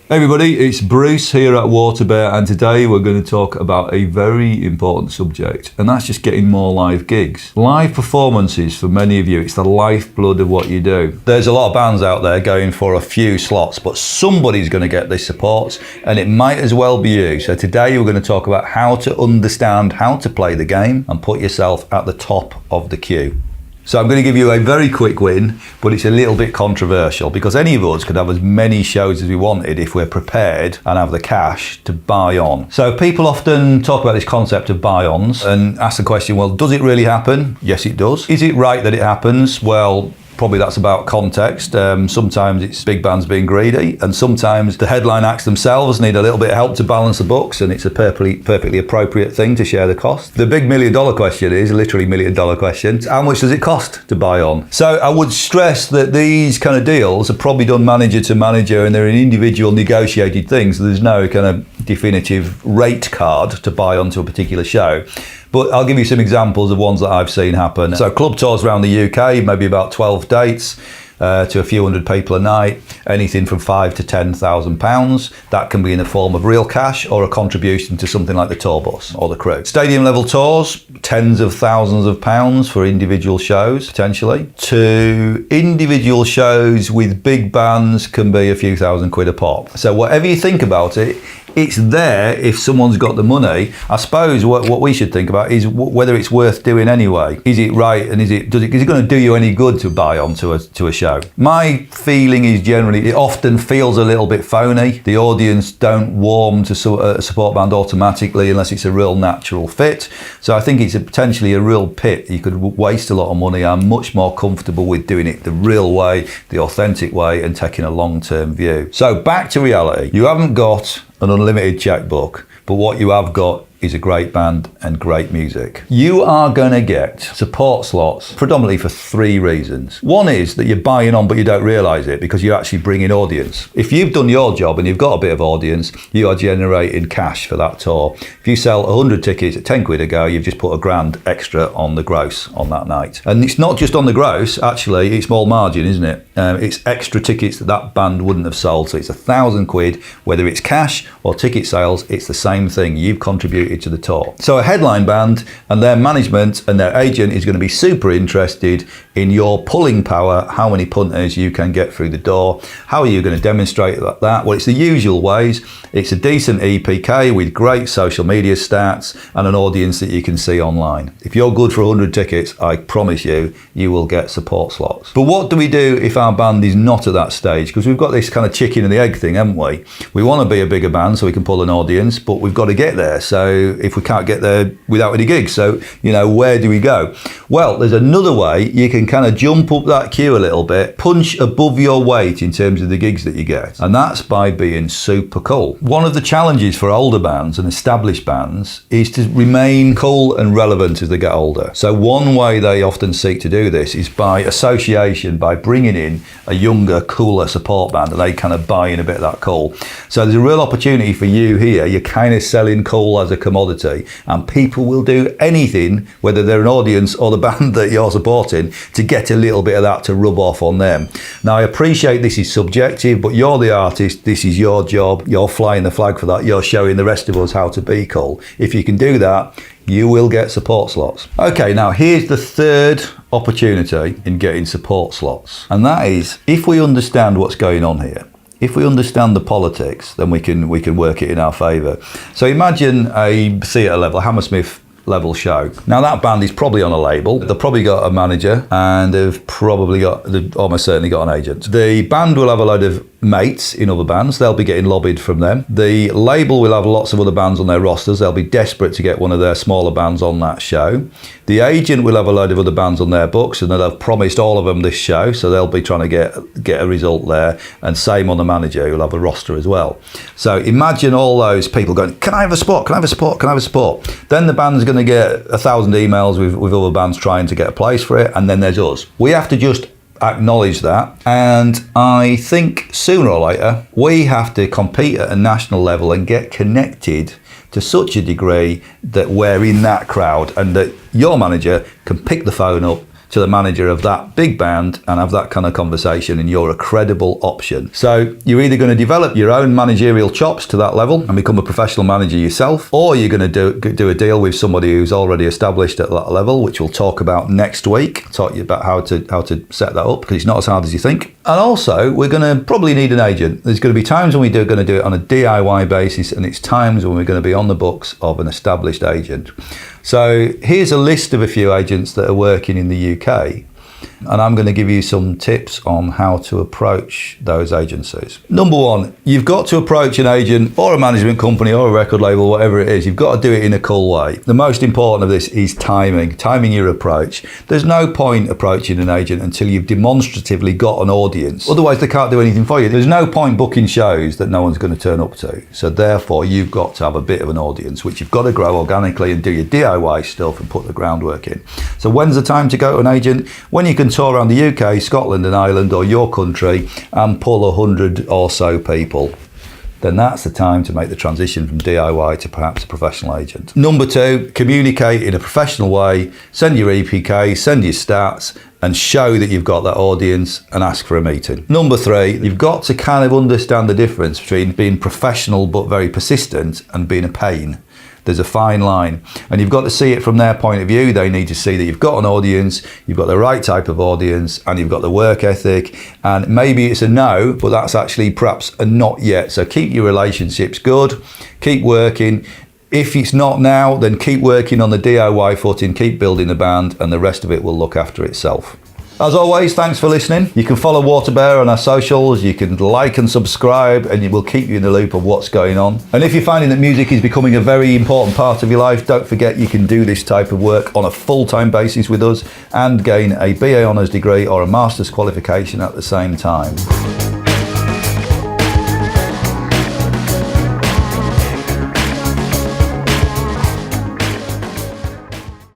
Hey everybody, it's Bruce here at Waterbear, and today we're going to talk about a very important subject, and that's just getting more live gigs. Live performances, for many of you, it's the lifeblood of what you do. There's a lot of bands out there going for a few slots, but somebody's going to get this support, and it might as well be you. So today we're going to talk about how to understand how to play the game and put yourself at the top of the queue. So I'm going to give you a very quick win, but it's a little bit controversial because any of us could have as many shows as we wanted if we're prepared and have the cash to buy on. So people often talk about this concept of buy-ons and ask the question, well, does it really happen? Yes, it does. Is it right that it happens? Well, probably that's about context. Sometimes it's big bands being greedy, and sometimes the headline acts themselves need a little bit of help to balance the books, and it's a perfectly appropriate thing to share the cost. The big $1 million question is, literally $1 million question, how much does it cost to buy on? So I would stress that these kind of deals are probably done manager to manager, and they're in individual negotiated things. So there's no kind of definitive rate card to buy onto a particular show. But I'll give you some examples of ones that I've seen happen. So club tours around the UK, maybe about 12 dates to a few hundred people a night, anything from £5,000 to £10,000. That can be in the form of real cash or a contribution to something like the tour bus or the crew. Stadium level tours, tens of thousands of pounds for individual shows, potentially. To individual shows with big bands can be a few thousand quid a pop. So whatever you think about it, it's there if someone's got the money. I suppose what we should think about is whether it's worth doing anyway. Is it right, and is it going to do you any good to buy onto a show? My feeling is generally it often feels a little bit phony. The audience don't warm to a support band automatically unless it's a real natural fit. So I think it's potentially a real pit. You could waste a lot of money. I'm much more comfortable with doing it the real way, the authentic way, and taking a long-term view. So back to reality. You haven't got an unlimited checkbook, but what you have got is a great band and great music. You are going to get support slots predominantly for three reasons. One is that you're buying on but you don't realise it because you're actually bringing audience. If you've done your job and you've got a bit of audience, you are generating cash for that tour. If you sell 100 tickets at 10 quid a go, you've just put £1,000 extra on the gross on that night. And it's not just on the gross, actually, it's small margin, isn't it? It's extra tickets that band wouldn't have sold. So it's 1,000 quid, whether it's cash or ticket sales, it's the same thing. You've contributed to the tour. So a headline band and their management and their agent is going to be super interested in your pulling power, how many punters you can get through the door. How are you going to demonstrate that? Well, it's the usual ways. It's a decent EPK with great social media stats and an audience that you can see online. If you're good for 100 tickets, I promise you, you will get support slots. But what do we do if our band is not at that stage? Because we've got this kind of chicken and the egg thing, haven't we? We want to be a bigger band so we can pull an audience, but we've got to get there. So if we can't get there without any gigs, so, where do we go? Well, there's another way. You can kind of jump up that queue a little bit, punch above your weight in terms of the gigs that you get, and that's by being super cool. One of the challenges for older bands and established bands is to remain cool and relevant as they get older. So one way they often seek to do this is by association, by bringing in a younger, cooler support band, and they kind of buy in a bit of that cool. So there's a real opportunity for you here. You're kind of selling cool as a commodity, and people will do anything, whether they're an audience or the band that you're supporting, to get a little bit of that to rub off on them. Now, I appreciate this is subjective, but you're the artist, this is your job, you're flying the flag for that, you're showing the rest of us how to be cool. If you can do that, you will get support slots. Okay, now here's the third opportunity in getting support slots, and that is if we understand what's going on here. If we understand the politics, then we can work it in our favour. So imagine a theatre level, Hammersmith level show. Now that band is probably on a label. They've probably got a manager, and they've almost certainly got an agent. The band will have a load of mates in other bands. They'll be getting lobbied from them. The label will have lots of other bands on their rosters. They'll be desperate to get one of their smaller bands on that show. The agent will have a load of other bands on their books, and they'll have promised all of them this show, so they'll be trying to get a result there. And same on the manager, who'll have a roster as well. So imagine all those people going, can I have a spot? Can I have a spot? Can I have a spot? Then the band's going to get 1,000 emails with other bands trying to get a place for it, and then there's us. We have to just acknowledge that, and I think sooner or later we have to compete at a national level and get connected to such a degree that we're in that crowd and that your manager can pick the phone up to the manager of that big band and have that kind of conversation, and you're a credible option. So you're either going to develop your own managerial chops to that level and become a professional manager yourself, or you're going to do a deal with somebody who's already established at that level, which we'll talk about next week. Talk to you about how to set that up, because it's not as hard as you think. And also, we're going to probably need an agent. There's going to be times when we're going to do it on a DIY basis, and it's times when we're going to be on the books of an established agent. So here's a list of a few agents that are working in the UK, and I'm going to give you some tips on how to approach those agencies. Number one, you've got to approach an agent or a management company or a record label, whatever it is. You've got to do it in a cool way. The most important of this is timing your approach. There's no point approaching an agent until you've demonstratively got an audience. Otherwise, they can't do anything for you. There's no point booking shows that no one's going to turn up to. So therefore, you've got to have a bit of an audience, which you've got to grow organically and do your DIY stuff and put the groundwork in. So when's the time to go to an agent? When you can tour around the UK, Scotland and Ireland, or your country, and pull 100 or so people. Then that's the time to make the transition from DIY to perhaps a professional agent. Number two, communicate in a professional way. Send your EPK, send your stats, and show that you've got that audience, and ask for a meeting. Number three, you've got to kind of understand the difference between being professional but very persistent and being a pain. There's a fine line, and you've got to see it from their point of view. They need to see that you've got an audience, you've got the right type of audience, and you've got the work ethic. And maybe it's a no, but that's actually perhaps a not yet. So keep your relationships good, keep working. If it's not now, then keep working on the DIY footing, keep building the band, and the rest of it will look after itself. As always, thanks for listening. You can follow Waterbear on our socials, you can like and subscribe, and it will keep you in the loop of what's going on. And if you're finding that music is becoming a very important part of your life, don't forget you can do this type of work on a full-time basis with us and gain a BA Honours degree or a Master's qualification at the same time.